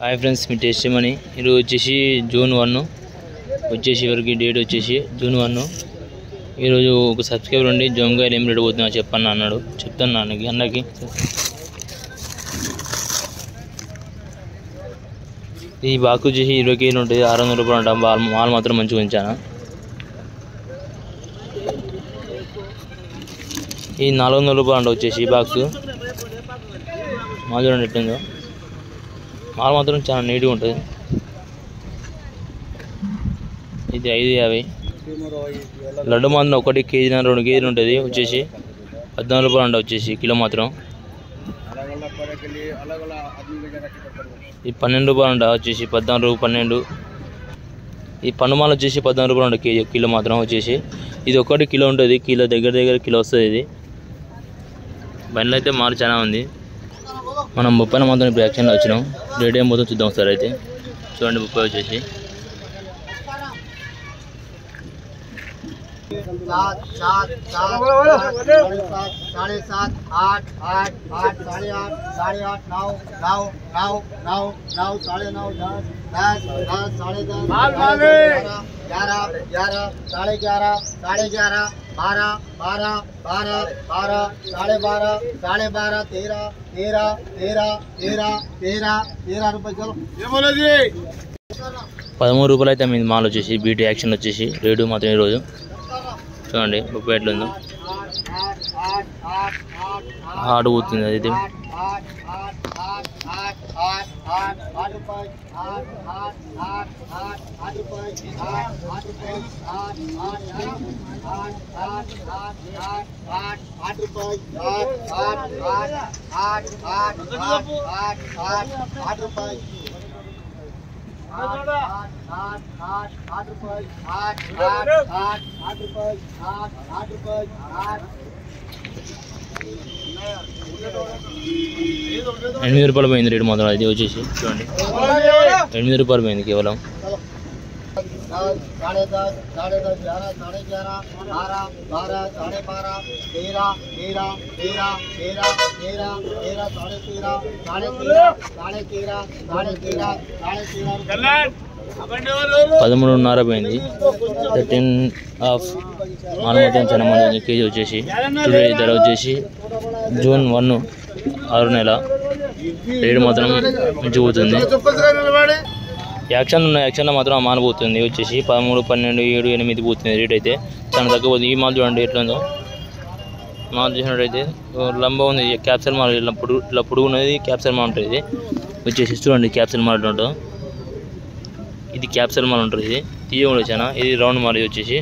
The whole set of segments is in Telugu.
హాయ్ ఫ్రెండ్స్, మీ టేస్ట్ మనీ ఈరోజు వచ్చేసి జూన్ 1 వచ్చేసి వరకు డేట్ వచ్చేసి జూన్ 1. ఈరోజు ఒక సబ్స్క్రైబర్ ఉండి జొంగాయలు ఏం రేటు పోతున్నా చెప్పన్నా అన్నాడు. చెప్తాను అన్నకి. ఈ బాక్స్ వచ్చేసి 20 కేజీలు ఉంటుంది, 600 రూపాయలు అంట. మాల్ మాత్రం మంచిగా ఉంచాను. ఈ 400 రూపాయలు అంట వచ్చేసి ఈ బాక్స్. మాల్ చూడండి ఎట్లుందో. మాల్ మాత్రం చాలా నీట్గా ఉంటుంది. ఇది 550. లడ్డు మాత్రం 1 కేజీ 2 కేజీలు ఉంటుంది వచ్చేసి 14 రూపాయలు అంట వచ్చేసి కిలో మాత్రం. ఈ 12 రూపాయలు అంట వచ్చేసి 14 12. ఈ పండుమాల వచ్చేసి 14 రూపాయలు అంట కేజీ కిలో మాత్రం వచ్చేసి. ఇది 1 కిలో ఉంటుంది, కిలో దగ్గర కిలో వస్తుంది. ఇది బండ్లు అయితే మాల్ చాలా ఉంది. మనం 30 మాత్రం ఇప్పుడు యాక్షన్లో వచ్చినాం. రేట్ ఏం పోతుందో చూద్దాం సార్. అయితే చూడండి 30 వచ్చేసి 7 7 7 7 7 8 8 8 8 8 9 9 9 9 9 9 10 10 10 10 11 11 11 11 11 12 12 12 12 12 12 12 13 13 13 13 13 रुपए चलो ये बोलो जी 13 రూపాయలు అయితే మీ మాల్ వచ్చేసి బీటీ యాక్షన్ వచ్చేసి రేటు మాత్రం ఈరోజు చూడండి 30 ఎట్లుందో. ఆడు పోతుంది అది. ₹8 పోయింది రేటు మాత్రం. అది వచ్చేసి చూడండి ₹8 పోయింది కేవలం. 10 10 11 11 12 12 12 12 12 13 13 13 13 13.5 పోయింది. 13 ఆఫ్ మాల్ మొత్తం చాలా మంది కేజీ వచ్చేసి. టుడే ధర వచ్చేసి జూన్ 1 6 నెల. రేటు మాత్రం మంచిగా పోతుంది. యాక్షన్లో మాత్రం ఆ మాల్ పోతుంది వచ్చేసి 13 12 7 8 పోతుంది. రేట్ అయితే చాలా తక్కువ పోతుంది. ఈ మాల్ చూడండి ఎట్లుందో. మాల్ చూసినట్టయితే లంబ ఉంది. క్యాప్సల్ మాల్ ఇలా పొడుగున్నది క్యాప్సల్ మాల్ ఉంటుంది. ఇది వచ్చేసి చూడండి క్యాప్సల్ మాల్ ఉంటుందో. ఇది క్యాప్సల్ మాల్ ఉంటుంది. ఇది తీయ కూడా చాలా. ఇది రౌండ్ మాల్. ఇది వచ్చేసి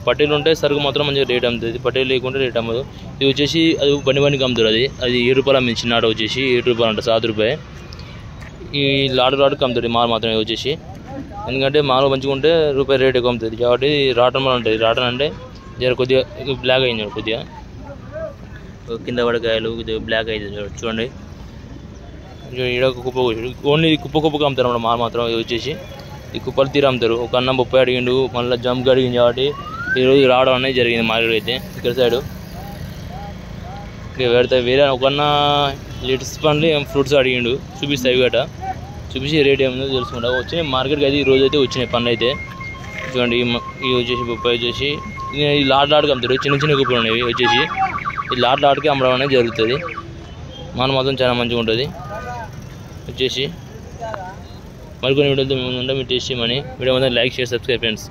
పట్టేలు ఉంటే సరుకు మాత్రం మంచిగా రేట్ అమ్ముతుంది. పట్టేలు లేకుంటే రేట్ అమ్మదు. ఇది వచ్చేసి అది బండికి అమ్ముతుంది. అది 7 రూపాయలు అమ్మింది. చిన్న ఆట వచ్చేసి 7 రూపాయలు అంట, 7 రూపాయలు. ఈ లాడుకి అమ్ముతుంది మాల్ మాత్రం వచ్చేసి. ఎందుకంటే మాల్ మంచిగా ఉంటే రూపాయి రేట్ ఎక్కువ అమ్ముతుంది కాబట్టి రాటన్ మాల్ ఉంటుంది. రాటన్ అంటే జర కొద్దిగా బ్లాక్ అయింది కొద్దిగా. కింద పడకాయలు కొద్దిగా బ్లాక్ అయింది చూడండి. ఈడ కుప్ప ఓన్లీ కుప్పగా అమ్ముతారు అన్నమాట మాల్ మాత్రం. ఇది వచ్చేసి ఈ కుప్పలు తీర అమ్ముతారు. ఒక అన్న 30 అడిగిండు, మళ్ళీ జంప్ అడిగింది కాబట్టి ఈరోజు రావడం అనేది జరిగింది మార్కెట్ అయితే ఇక్కడ సైడు. ఇక వేరే ఒక అన్న లిట్స్ పండ్లు ఫ్రూట్స్ అడిగిండు, చూపిస్తాయి గట చూపించి రేట్ ఏముందో తెలుసుకుంటా. వచ్చినాయి మార్కెట్కి అయితే ఈరోజు అయితే వచ్చినాయి పండ్లు అయితే చూడండి. ఇవి వచ్చేసి 30 వచ్చేసి ఈ లాడ్కి అమ్ముతారు. చిన్న కుప్పలు ఉన్నాయి వచ్చేసి. ఈ లాడ్కి అమ్మడం అనేది జరుగుతుంది. మాల్ మాత్రం చాలా మంచిగా ఉంటుంది వచ్చేసి. మరికొన్ని వీడియోతో మేము ఉంటాం. మీ టేస్ట్ మనీ వీడియో మొత్తం లైక్ షేర్ సబ్స్క్రైబ్ ఫ్రెండ్స్.